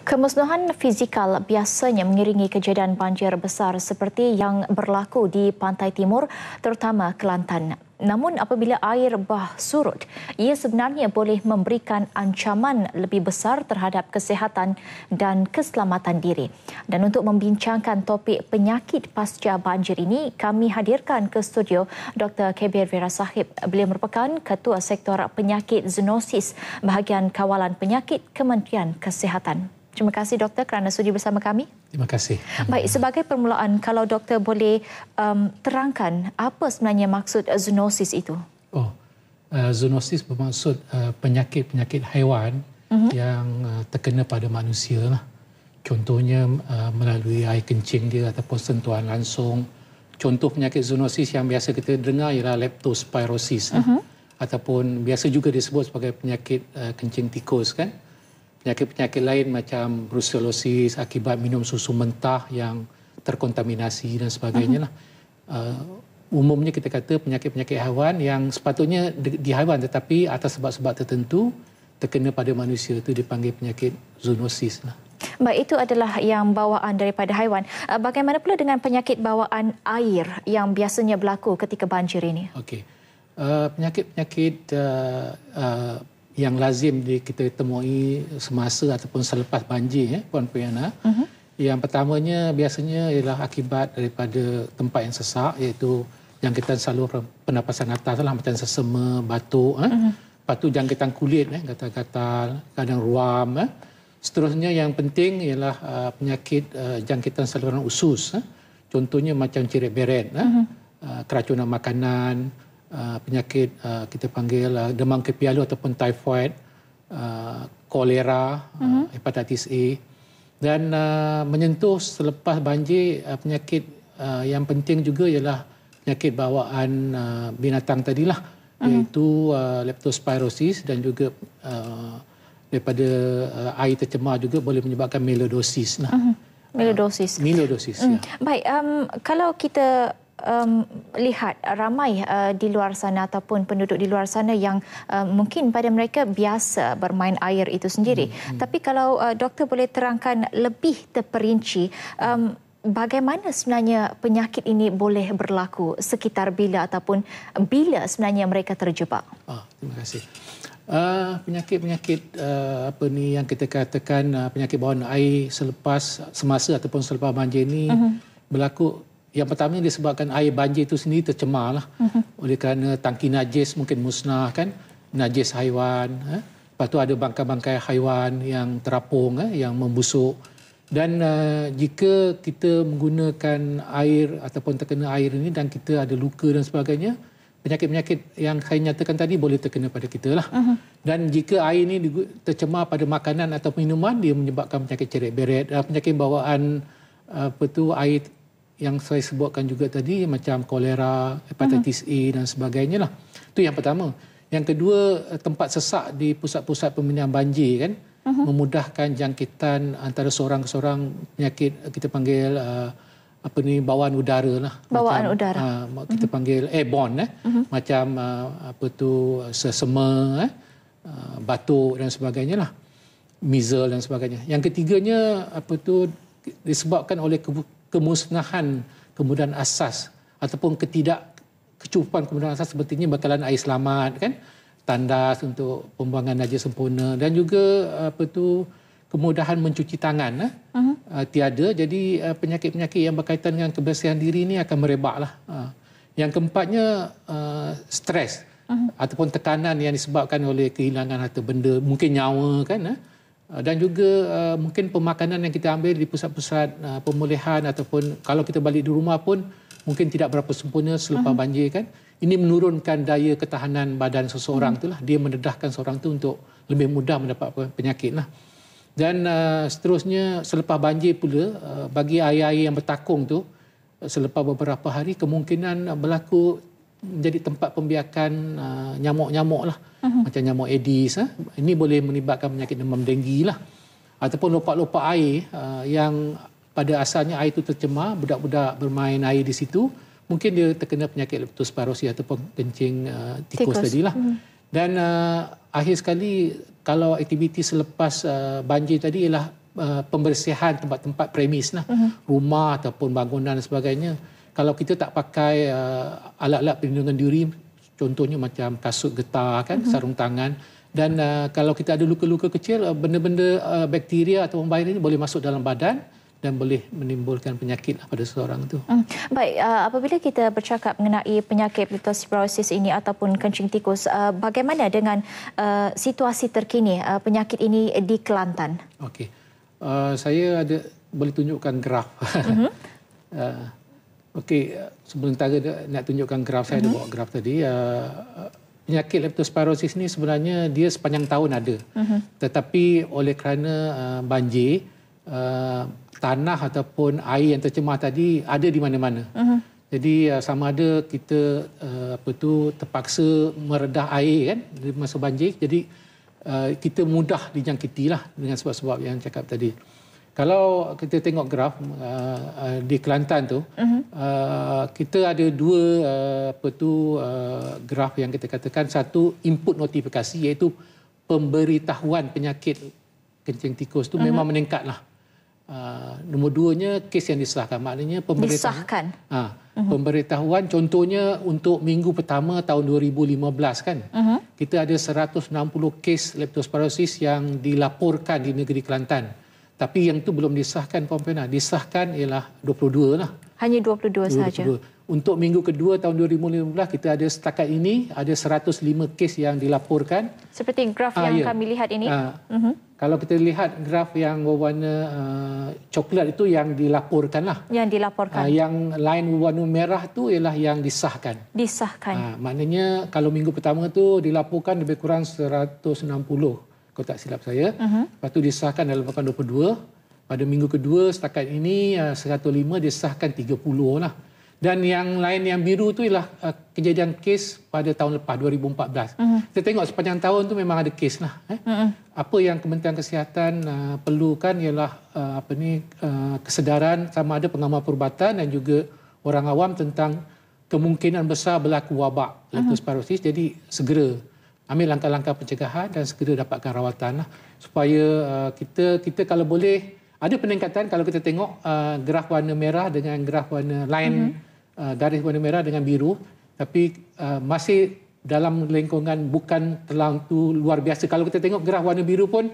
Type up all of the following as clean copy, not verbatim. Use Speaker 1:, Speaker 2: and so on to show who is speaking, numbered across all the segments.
Speaker 1: Kemusnahan fizikal biasanya mengiringi kejadian banjir besar seperti yang berlaku di Pantai Timur, terutama Kelantan. Namun apabila air bah surut, ia sebenarnya boleh memberikan ancaman lebih besar terhadap kesihatan dan keselamatan diri. Dan untuk membincangkan topik penyakit pasca banjir ini, kami hadirkan ke studio Dr. Kebir Vera Sahib. Beliau merupakan Ketua Sektor Penyakit Zoonosis Bahagian Kawalan Penyakit Kementerian Kesihatan. Terima kasih doktor kerana sudi bersama kami.
Speaker 2: Terima kasih.
Speaker 1: Baik, sebagai permulaan, kalau doktor boleh terangkan apa sebenarnya maksud zoonosis itu?
Speaker 2: Zoonosis bermaksud penyakit-penyakit haiwan yang terkena pada manusia lah. Contohnya melalui air kencing dia ataupun sentuhan langsung. Contoh penyakit zoonosis yang biasa kita dengar ialah leptospirosis ataupun biasa juga disebut sebagai penyakit kencing tikus kan. Penyakit-penyakit lain macam brucellosis akibat minum susu mentah yang terkontaminasi dan sebagainya lah. Umumnya kita kata penyakit-penyakit haiwan yang sepatutnya di haiwan tetapi atas sebab-sebab tertentu terkena pada manusia itu dipanggil penyakit zoonosis lah.
Speaker 1: Baik, itu adalah yang bawaan daripada haiwan. Bagaimana pula dengan penyakit bawaan air yang biasanya berlaku ketika banjir ini?
Speaker 2: Okey. Penyakit-penyakit yang lazim kita temui semasa ataupun selepas banjir, Puan Priyana. Yang pertamanya biasanya ialah akibat daripada tempat yang sesak, iaitu jangkitan saluran pernafasan atas lah, macam sesama, batuk. Lepas tu jangkitan kulit, gatal-gatal, kadang ruam. Seterusnya yang penting ialah penyakit jangkitan saluran usus. Contohnya macam cirit beret, keracunan makanan, penyakit kita panggil demam kepialu ataupun typhoid, kolera, hepatitis A. Dan menyentuh selepas banjir penyakit yang penting juga ialah penyakit bawaan binatang tadilah, iaitu leptospirosis dan juga daripada air tercemar juga boleh menyebabkan melioidosis lah.
Speaker 1: Melioidosis.
Speaker 2: Ya.
Speaker 1: Baik, kalau kita lihat ramai di luar sana ataupun penduduk di luar sana yang mungkin pada mereka biasa bermain air itu sendiri. Tapi kalau doktor boleh terangkan lebih terperinci bagaimana sebenarnya penyakit ini boleh berlaku, sekitar bila ataupun bila sebenarnya mereka terjebak?
Speaker 2: Terima kasih. Penyakit-penyakit apa ni yang kita katakan penyakit bawaan air semasa ataupun selepas banjir ini berlaku. Yang pertama disebabkan air banjir itu sendiri tercemar lah. Oleh kerana tangki najis mungkin musnah kan, najis haiwan. Lepas tu ada bangkai-bangkai haiwan yang terapung, yang membusuk. Dan jika kita menggunakan air ataupun terkena air ini dan kita ada luka dan sebagainya, penyakit-penyakit yang saya nyatakan tadi boleh terkena pada kita lah. Dan jika air ini tercemar pada makanan atau minuman, dia menyebabkan penyakit cirit beret, penyakit bawaan air yang saya sebutkan juga tadi macam kolera, hepatitis A dan sebagainya lah. Itu yang pertama. Yang kedua, tempat sesak di pusat-pusat pembinaan banjir kan memudahkan jangkitan antara seorang ke seorang penyakit kita panggil bawaan udara lah.
Speaker 1: Bawaan udara.
Speaker 2: Kita panggil airborne macam sesama, batuk dan sebagainya lah. Measles dan sebagainya. Yang ketiganya disebabkan oleh kemusnahan kemudahan asas ataupun kecukupan kemudahan asas sepertinya bekalan air selamat kan, tandas untuk pembuangan najis sempurna dan juga kemudahan mencuci tangan tiada, jadi penyakit-penyakit yang berkaitan dengan kebersihan diri ini akan merebaklah. Yang keempatnya stres ataupun tekanan yang disebabkan oleh kehilangan harta benda, mungkin nyawa kan, dan juga mungkin pemakanan yang kita ambil di pusat-pusat pemulihan ataupun kalau kita balik di rumah pun mungkin tidak berapa sempurna selepas banjir kan. Ini menurunkan daya ketahanan badan seseorang itulah, dia mendedahkan seorang tu untuk lebih mudah mendapat penyakit lah. Dan seterusnya selepas banjir pula bagi air-air yang bertakung tu selepas beberapa hari kemungkinan berlaku menjadi tempat pembiakan nyamuk-nyamuk lah. Macam nyamuk Aedes. Ini boleh menyebabkan penyakit demam denggi lah. Ataupun lopak-lopak air yang pada asalnya air itu tercemar, budak-budak bermain air di situ, mungkin dia terkena penyakit leptospirosis ataupun kencing tikus tadilah. Dan akhir sekali, kalau aktiviti selepas banjir tadi ialah pembersihan tempat-tempat premis lah, rumah ataupun bangunan dan sebagainya. Kalau kita tak pakai alat-alat perlindungan diri, contohnya macam kasut getah kan, sarung tangan, dan kalau kita ada luka-luka kecil, benda-benda bakteria atau bakteri ini boleh masuk dalam badan dan boleh menimbulkan penyakit pada seseorang itu.
Speaker 1: Baik, apabila kita bercakap mengenai penyakit leptospirosis ini ataupun kencing tikus, bagaimana dengan situasi terkini penyakit ini di Kelantan?
Speaker 2: Okey, saya boleh tunjukkan graf. Okey, sementara nak tunjukkan graf, saya ada bawa graf tadi. Penyakit leptospirosis ni sebenarnya dia sepanjang tahun ada. Tetapi oleh kerana banjir, tanah ataupun air yang tercemar tadi ada di mana-mana. Jadi sama ada kita terpaksa meredah air kan di masa banjir. Jadi kita mudah dijangkitilah dengan sebab-sebab yang cakap tadi. Kalau kita tengok graf di Kelantan tu, kita ada dua graf yang kita katakan. Satu, input notifikasi, iaitu pemberitahuan penyakit kencing tikus tu memang meningkatlah. Nombor duanya, kes yang disahkan. Maknanya
Speaker 1: disahkan.
Speaker 2: Pemberitahuan, contohnya untuk minggu pertama tahun 2015 kan, kita ada 160 kes leptospirosis yang dilaporkan di negeri Kelantan. Tapi yang itu belum disahkan, Puan Pena. Disahkan ialah 22 lah.
Speaker 1: Hanya 22 sahaja.
Speaker 2: Untuk minggu kedua tahun 2015, kita ada setakat ini ada 105 kes yang dilaporkan.
Speaker 1: Seperti graf yang kami lihat ini.
Speaker 2: Kalau kita lihat graf yang berwarna coklat itu yang dilaporkan lah.
Speaker 1: Yang dilaporkan.
Speaker 2: Yang lain berwarna merah tu ialah yang disahkan.
Speaker 1: Disahkan.
Speaker 2: Maknanya kalau minggu pertama tu dilaporkan lebih kurang 160. Kalau tak silap saya. Lepas tu disahkan dalam 22. Pada minggu kedua setakat ini 105, disahkan 30 lah. Dan yang lain yang biru tu ialah kejadian kes pada tahun lepas 2014. Kita tengok sepanjang tahun tu memang ada kes lah. Apa yang Kementerian Kesihatan perlukan ialah kesedaran sama ada pengamal perubatan dan juga orang awam tentang kemungkinan besar berlaku wabak leptospirosis. Jadi segera ambil langkah-langkah pencegahan dan segera dapatkan rawatan lah, supaya kita kalau boleh ada peningkatan. Kalau kita tengok graf warna merah dengan graf warna line, garis warna merah dengan biru, tapi masih dalam lingkungan bukan terlalu luar biasa. Kalau kita tengok graf warna biru pun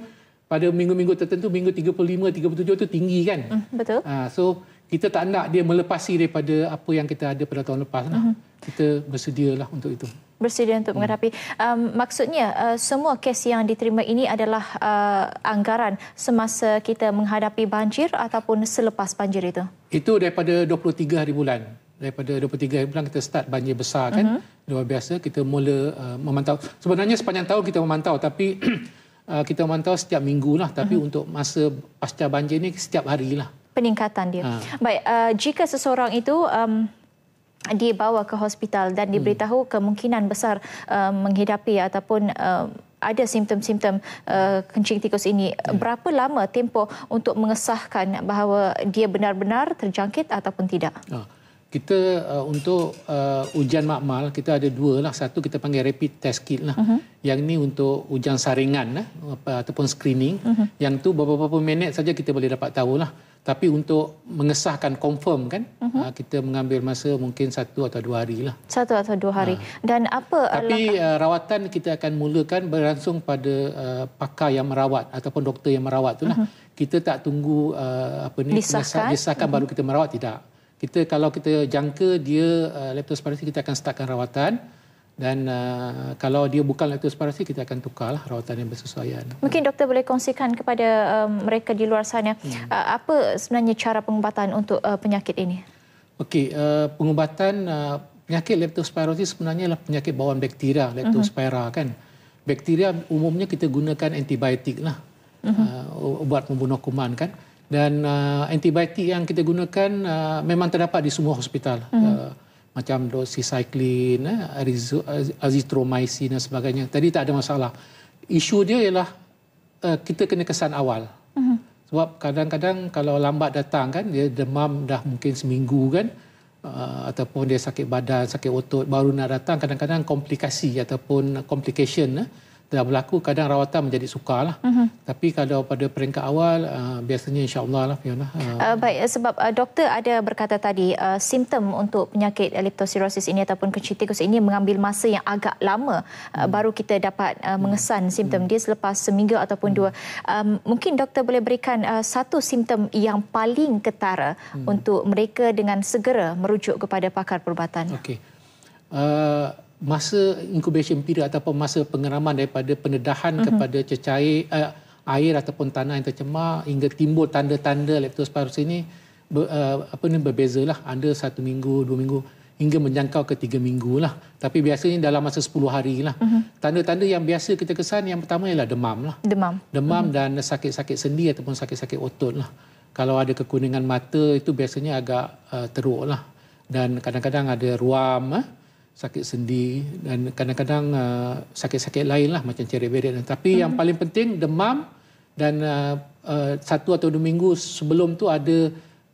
Speaker 2: pada minggu-minggu tertentu, minggu 35, 37 tu tinggi kan.
Speaker 1: Betul.
Speaker 2: So kita tak nak dia melepasi daripada apa yang kita ada pada tahun lepas lah. Kita bersedialah untuk itu.
Speaker 1: Bersedia untuk menghadapi. Maksudnya semua kes yang diterima ini adalah anggaran semasa kita menghadapi banjir ataupun selepas banjir itu? Itu
Speaker 2: daripada 23 hari bulan. Daripada 23 hari bulan kita start banjir besar kan. Luar biasa, kita mula memantau. Sebenarnya sepanjang tahun kita memantau, tapi kita memantau setiap minggu lah. Tapi untuk masa pasca banjir ni setiap hari lah.
Speaker 1: Peningkatan dia. Baik, jika seseorang itu dibawa ke hospital dan diberitahu kemungkinan besar menghidapi ataupun ada simptom-simptom kencing tikus ini, berapa lama tempoh untuk mengesahkan bahawa dia benar-benar terjangkit ataupun tidak?
Speaker 2: Kita untuk ujian makmal, kita ada dua lah. Satu kita panggil rapid test kit lah. Yang ni untuk ujian saringan ataupun screening. Yang tu beberapa minit saja kita boleh dapat tahu lah. Tapi untuk mengesahkan confirm kan, kita mengambil masa mungkin 1 atau 2 hari lah. 1
Speaker 1: atau 2 hari. Dan apa?
Speaker 2: Tapi rawatan kita akan mulakan berlangsung pada pakar yang merawat ataupun doktor yang merawat tu lah. Kita tak tunggu disahkan baru kita merawat, tidak. Kalau kita jangka dia leptospirosis, kita akan startkan rawatan. Dan kalau dia bukan leptospirosis, kita akan tukarlah rawatan yang bersesuaian.
Speaker 1: Mungkin doktor boleh kongsikan kepada mereka di luar sana apa sebenarnya cara pengubatan untuk penyakit ini? Okey,
Speaker 2: pengubatan penyakit leptospirosis sebenarnya adalah penyakit bawaan bakteria, leptospira kan. Bakteria umumnya kita gunakan antibiotik lah, ubat membunuh kuman kan. Dan antibiotik yang kita gunakan memang terdapat di semua hospital. Macam doxycycline, azithromycin dan sebagainya. Tadi tak ada masalah. Isu dia ialah kita kena kesan awal. Sebab kadang-kadang kalau lambat datang kan, dia demam dah mungkin seminggu kan, ataupun dia sakit badan, sakit otot, baru nak datang, kadang-kadang komplikasi ataupun complication dah berlaku, kadang rawatan menjadi sukar lah. Tapi kalau pada peringkat awal, biasanya insya-Allah lah, Fiona.
Speaker 1: Baik, sebab doktor ada berkata tadi, simptom untuk penyakit leptosirosis ini ataupun kencing tikus ini mengambil masa yang agak lama baru kita dapat mengesan simptom dia selepas seminggu ataupun dua. Mungkin doktor boleh berikan satu simptom yang paling ketara untuk mereka dengan segera merujuk kepada pakar perubatan.
Speaker 2: Okey. Masa incubation period ataupun masa pengeraman daripada pendedahan kepada cecair air ataupun tanah yang tercemar hingga timbul tanda-tanda leptospirosis ini berbezalah. Ada 1 minggu, 2 minggu hingga menjangkau ke 3 minggu lah. Tapi biasanya dalam masa 10 hari lah. Tanda-tanda yang biasa kita kesan yang pertama ialah demam lah. Demam dan sakit-sakit sendi ataupun sakit-sakit otot lah. Kalau ada kekuningan mata itu biasanya agak teruk lah. Dan kadang-kadang ada ruam, sakit sendi dan kadang-kadang sakit-sakit lain lah macam cerit-berit. Tapi yang paling penting demam dan 1 atau 2 minggu sebelum tu ada,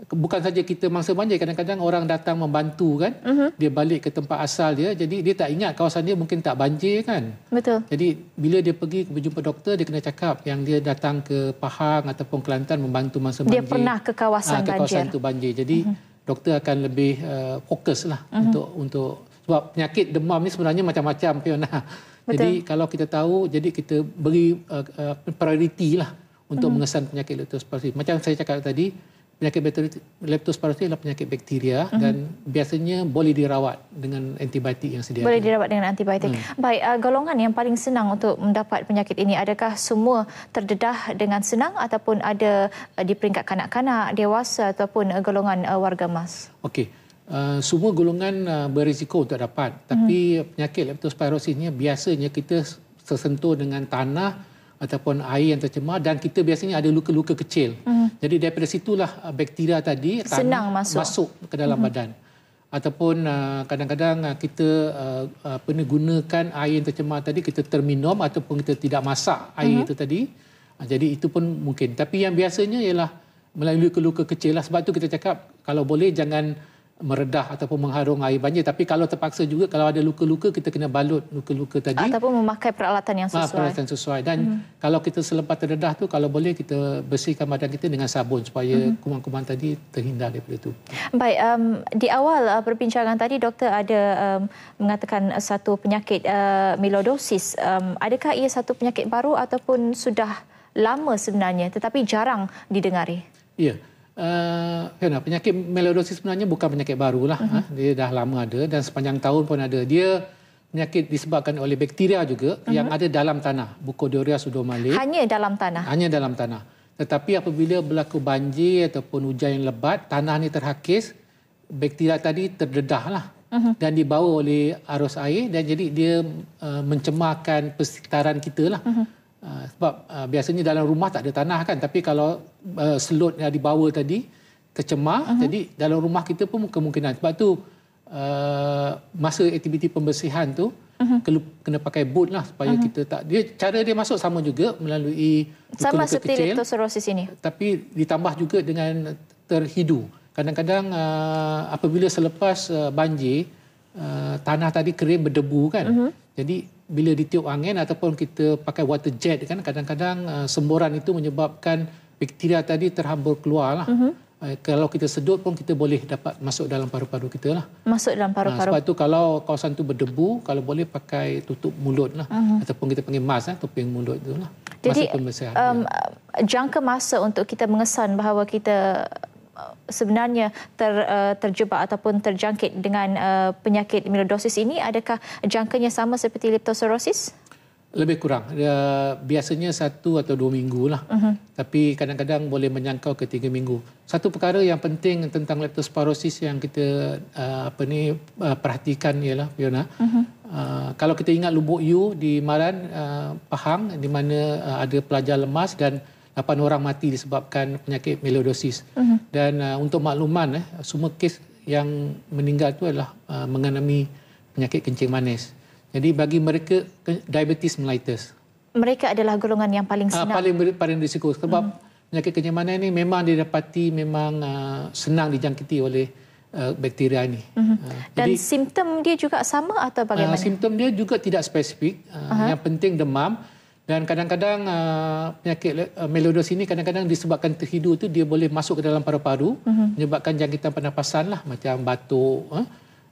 Speaker 2: bukan saja kita mangsa banjir, kadang-kadang orang datang membantu kan, dia balik ke tempat asal dia, jadi dia tak ingat kawasan dia mungkin tak banjir kan.
Speaker 1: Betul.
Speaker 2: Jadi bila dia pergi berjumpa doktor, dia kena cakap yang dia datang ke Pahang ataupun Kelantan membantu mangsa banjir.
Speaker 1: Dia pernah ke kawasan banjir.
Speaker 2: Kawasan tu banjir. Jadi doktor akan lebih fokus lah untuk sebab penyakit demam ni sebenarnya macam-macam, Fiona. Jadi kalau kita tahu, jadi kita beri prioriti lah untuk mengesan penyakit leptospirosis. Macam saya cakap tadi, penyakit leptospirosis adalah penyakit bakteria dan biasanya boleh dirawat dengan antibiotik yang sedia.
Speaker 1: Boleh dirawat dengan antibiotik. Baik, golongan yang paling senang untuk mendapat penyakit ini, adakah semua terdedah dengan senang ataupun ada di peringkat kanak-kanak, dewasa ataupun golongan warga emas?
Speaker 2: Okey. Semua golongan berisiko untuk dapat. Tapi penyakit leptospirosis ni biasanya kita tersentuh dengan tanah ataupun air yang tercemar dan kita biasanya ada luka-luka kecil. Jadi daripada situlah bakteria tadi
Speaker 1: senang
Speaker 2: masuk ke dalam badan. Ataupun kadang-kadang kita gunakan air yang tercemar tadi, kita terminum ataupun kita tidak masak air itu tadi. Jadi itu pun mungkin. Tapi yang biasanya ialah melalui luka-luka kecil lah. Sebab tu kita cakap kalau boleh jangan meredah ataupun mengharung air banjir. Tapi kalau terpaksa juga, kalau ada luka-luka, kita kena balut luka-luka tadi.
Speaker 1: Ataupun memakai peralatan yang sesuai.
Speaker 2: Peralatan sesuai. Dan kalau kita selepas terdedah tu, kalau boleh kita bersihkan badan kita dengan sabun supaya kuman-kuman tadi terhindar daripada itu.
Speaker 1: Baik, di awal perbincangan tadi doktor ada mengatakan satu penyakit milodosis. Adakah ia satu penyakit baru ataupun sudah lama sebenarnya tetapi jarang didengari?
Speaker 2: Ya. Penyakit milodosis sebenarnya bukan penyakit barulah. Dia dah lama ada dan sepanjang tahun pun ada. Dia penyakit disebabkan oleh bakteria juga yang ada dalam tanah. Bucodioria pseudomallate.
Speaker 1: Hanya dalam tanah? Hanya
Speaker 2: dalam tanah. Tetapi apabila berlaku banjir ataupun hujan yang lebat, tanah ni terhakis, bakteria tadi terdedahlah. Dan dibawa oleh arus air dan jadi dia mencemarkan persekitaran kita lah. Sebab biasanya dalam rumah tak ada tanah kan, tapi kalau selut yang dibawa tadi tercemar, jadi dalam rumah kita pun kemungkinan. Sebab tu masa aktiviti pembersihan tu kena pakai boot lah supaya kita tak, cara dia masuk sama juga melalui
Speaker 1: sama
Speaker 2: luka-luka
Speaker 1: seperti
Speaker 2: kecil,
Speaker 1: leptosirosis ini,
Speaker 2: tapi ditambah juga dengan terhidu. Kadang-kadang apabila selepas banjir tanah tadi kering berdebu kan, jadi bila ditiup angin ataupun kita pakai water jet kan, kadang-kadang semburan itu menyebabkan bakteria tadi terhambur keluar lah. Kalau kita sedut pun kita boleh dapat masuk dalam paru-paru kita lah.
Speaker 1: Masuk dalam paru-paru.
Speaker 2: Sebab tu kalau kawasan tu berdebu, kalau boleh pakai tutup mulut lah. Ataupun kita panggil mask, topeng mulut tu lah.
Speaker 1: Jadi jangka masa untuk kita mengesan bahawa kita sebenarnya terjebak ataupun terjangkit dengan penyakit milodosis ini, adakah jangkanya sama seperti leptosirosis?
Speaker 2: Lebih kurang. Biasanya 1 atau 2 minggu lah. Tapi kadang-kadang boleh menjangkau ke 3 minggu. Satu perkara yang penting tentang leptospirosis yang kita perhatikan ialah, Fiona, kalau kita ingat Lubuk U di Maran, Pahang, di mana ada pelajar lemas dan 8 orang mati disebabkan penyakit milodosis. Dan untuk makluman, semua kes yang meninggal itu adalah mengalami penyakit kencing manis. Jadi bagi mereka, diabetes mellitus.
Speaker 1: Mereka adalah golongan yang paling senang.
Speaker 2: Paling risiko. Sebab penyakit kencing manis ini memang didapati memang senang dijangkiti oleh bakteria ini.
Speaker 1: Dan
Speaker 2: Jadi,
Speaker 1: simptom dia juga sama atau bagaimana?
Speaker 2: Simptom dia juga tidak spesifik. Yang penting demam. Dan kadang-kadang penyakit melioidosis ini kadang-kadang disebabkan terhidu tu dia boleh masuk ke dalam paru-paru, menyebabkan jangkitan pernafasan lah, macam batuk,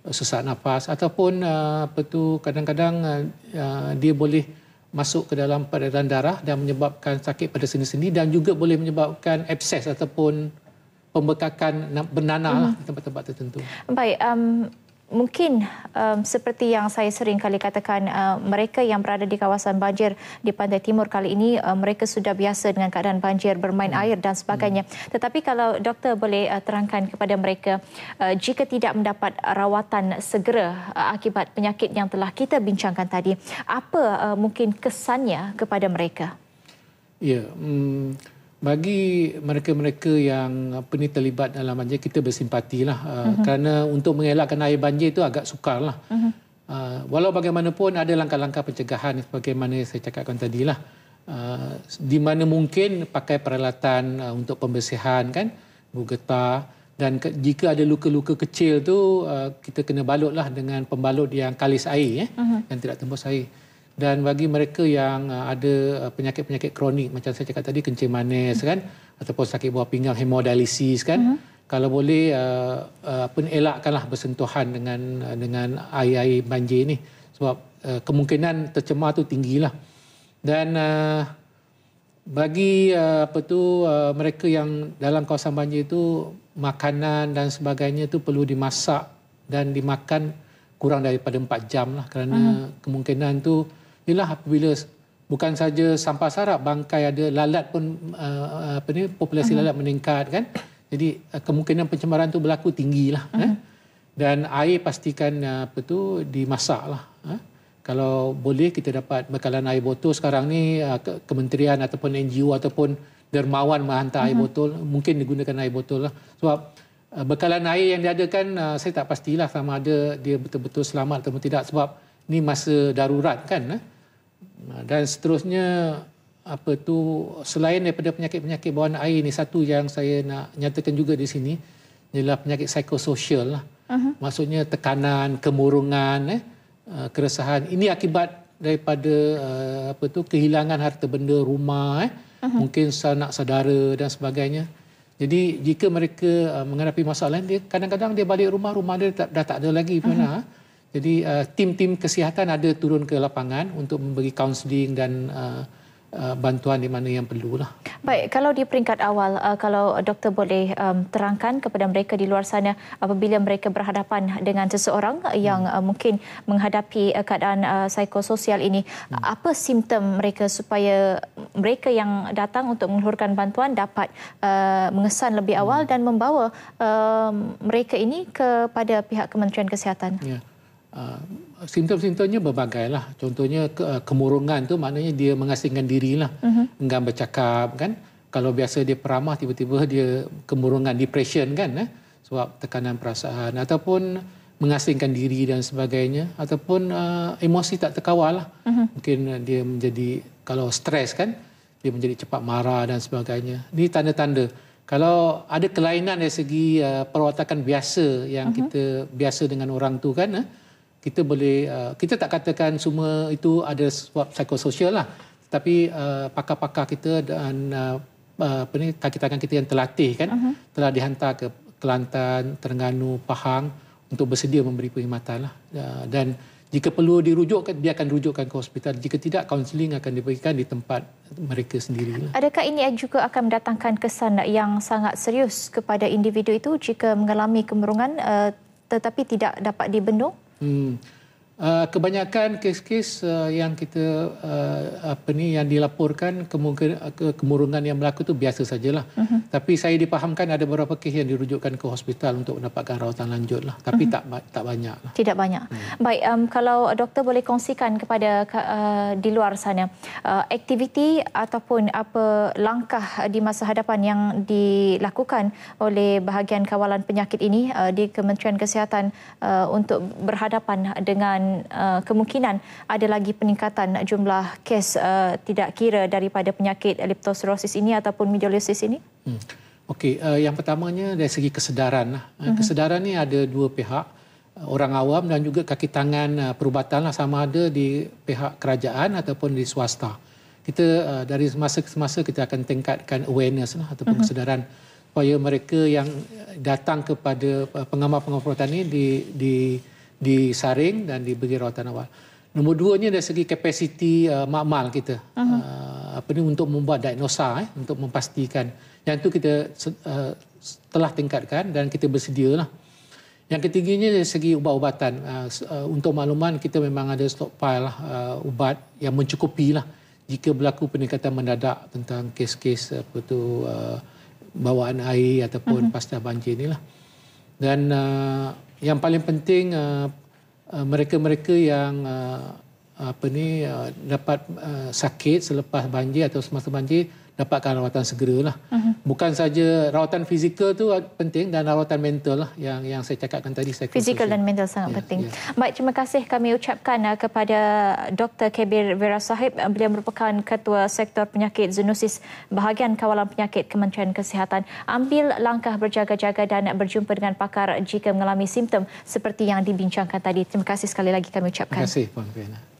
Speaker 2: sesak nafas, ataupun kadang-kadang dia boleh masuk ke dalam peredaran darah dan menyebabkan sakit pada sendi-sendi, dan juga boleh menyebabkan abses ataupun pembekakan bernanah lah di tempat-tempat tertentu.
Speaker 1: Baik, mungkin seperti yang saya sering kali katakan, mereka yang berada di kawasan banjir di Pantai Timur kali ini, mereka sudah biasa dengan keadaan banjir, bermain air dan sebagainya. Tetapi kalau doktor boleh terangkan kepada mereka, jika tidak mendapat rawatan segera akibat penyakit yang telah kita bincangkan tadi, apa mungkin kesannya kepada mereka?
Speaker 2: Ya, bagi mereka-mereka yang terlibat dalam banjir, kita bersimpatilah kerana untuk mengelakkan air banjir itu agak sukarlah. Walau bagaimanapun ada langkah-langkah pencegahan sebagaimana saya cakapkan tadilah. Di mana mungkin pakai peralatan untuk pembersihan kan, getah, dan jika ada luka-luka kecil tu kita kena balutlah dengan pembalut yang kalis air yang tidak tembus air. Dan bagi mereka yang ada penyakit-penyakit kronik macam saya cakap tadi, kencing manis kan, ataupun sakit buah pinggang, hemodialisis kan, kalau boleh elakkanlah bersentuhan dengan air-air banjir ni, sebab kemungkinan tercemar tu tinggilah. Dan bagi mereka yang dalam kawasan banjir itu, makanan dan sebagainya tu perlu dimasak dan dimakan kurang daripada 4 jam lah, kerana kemungkinan tu ialah apabila bukan saja sampah sarap, bangkai ada, lalat pun populasi lalat meningkat kan. Jadi kemungkinan pencemaran tu berlaku tinggilah. Dan air pastikan dimasaklah. Kalau boleh kita dapat bekalan air botol. Sekarang ni kementerian ataupun NGO ataupun dermawan menghantar air botol, mungkin digunakan air botol lah. Sebab bekalan air yang diadakan saya tak pastilah sama ada dia betul-betul selamat atau tidak, sebab ni masa darurat kan. Dan seterusnya selain daripada penyakit-penyakit bawaan air ni, satu yang saya nak nyatakan juga di sini ialah penyakit psikososial lah. Maksudnya tekanan, kemurungan, keresahan. Ini akibat daripada kehilangan harta benda, rumah, mungkin sanak saudara dan sebagainya. Jadi jika mereka menghadapi masalah dia, kadang-kadang dia balik rumah dia dah tak ada lagi mana. Jadi tim-tim kesihatan ada turun ke lapangan untuk memberi kaunseling dan bantuan di mana yang perlulah.
Speaker 1: Baik, kalau di peringkat awal, kalau doktor boleh terangkan kepada mereka di luar sana, apabila mereka berhadapan dengan seseorang yang mungkin menghadapi keadaan psikososial ini, apa simptom mereka supaya mereka yang datang untuk menghulurkan bantuan dapat mengesan lebih awal dan membawa mereka ini kepada pihak Kementerian Kesihatan?
Speaker 2: Ya. Simptom-simptomnya berbagai lah. Contohnya kemurungan tu maknanya dia mengasingkan diri lah. Enggan bercakap kan. Kalau biasa dia peramah, tiba-tiba dia kemurungan, depression kan. Sebab tekanan perasaan. Ataupun mengasingkan diri dan sebagainya. Ataupun emosi tak terkawal lah. Mungkin dia menjadi, kalau stres kan, dia menjadi cepat marah dan sebagainya. Ini tanda-tanda. Kalau ada kelainan dari segi perwatakan biasa yang kita biasa dengan orang tu kan, kita boleh, kita tak katakan semua itu ada sebab psikososial lah, tapi pakar-pakar kita dan kaki tangan kita yang terlatih kan, telah dihantar ke Kelantan, Terengganu, Pahang untuk bersedia memberi perkhidmatan lah. Dan jika perlu dirujukkan, dia akan rujukkan ke hospital. Jika tidak, kaunseling akan diberikan di tempat mereka sendiri.
Speaker 1: Adakah ini juga akan mendatangkan kesan yang sangat serius kepada individu itu jika mengalami kemurungan tetapi tidak dapat dibendung?
Speaker 2: Kebanyakan kes-kes yang kita yang dilaporkan kemurungan yang berlaku itu biasa sajalah. Tapi saya dipahamkan ada beberapa kes yang dirujukkan ke hospital untuk mendapatkan rawatan lanjut lah. Tapi tak banyak lah.
Speaker 1: Tidak banyak. Baik, kalau doktor boleh kongsikan kepada di luar sana aktiviti ataupun apa langkah di masa hadapan yang dilakukan oleh bahagian kawalan penyakit ini di Kementerian Kesihatan untuk berhadapan dengan kemungkinan ada lagi peningkatan jumlah kes tidak kira daripada penyakit leptospirosis ini ataupun midolisis ini?
Speaker 2: Okey, yang pertamanya dari segi kesedaran. Kesedaran ni ada dua pihak, orang awam dan juga kaki tangan perubatan lah, sama ada di pihak kerajaan ataupun di swasta. Kita dari semasa ke semasa kita akan tingkatkan awareness lah, ataupun kesedaran supaya mereka yang datang kepada pengamal-pengamal perubatan ini disaring dan diberi rawatan awal. Nombor duanya dari segi kapasiti makmal kita. Untuk membuat diagnosa, untuk memastikan. Yang itu kita telah tingkatkan dan kita bersedialah. Yang ketiganya dari segi ubat-ubatan. Untuk makluman kita memang ada stockpile ubat yang mencukupi lah jika berlaku peningkatan mendadak tentang kes-kes bawaan air ataupun pasca banjir inilah. Dan yang paling penting mereka-mereka yang dapat sakit selepas banjir atau semasa banjir dapatkan rawatan segeralah. Bukan saja rawatan fizikal tu penting dan rawatan mental lah yang saya cakapkan tadi.
Speaker 1: Fizikal dan mental sangat penting. Baik, terima kasih kami ucapkan kepada Dr. Kebir Vera Sahib. Beliau merupakan Ketua Sektor Penyakit Zoonosis Bahagian Kawalan Penyakit Kementerian Kesihatan. Ambil langkah berjaga-jaga dan berjumpa dengan pakar jika mengalami simptom seperti yang dibincangkan tadi. Terima kasih sekali lagi kami ucapkan.
Speaker 2: Terima kasih Puan Fiana.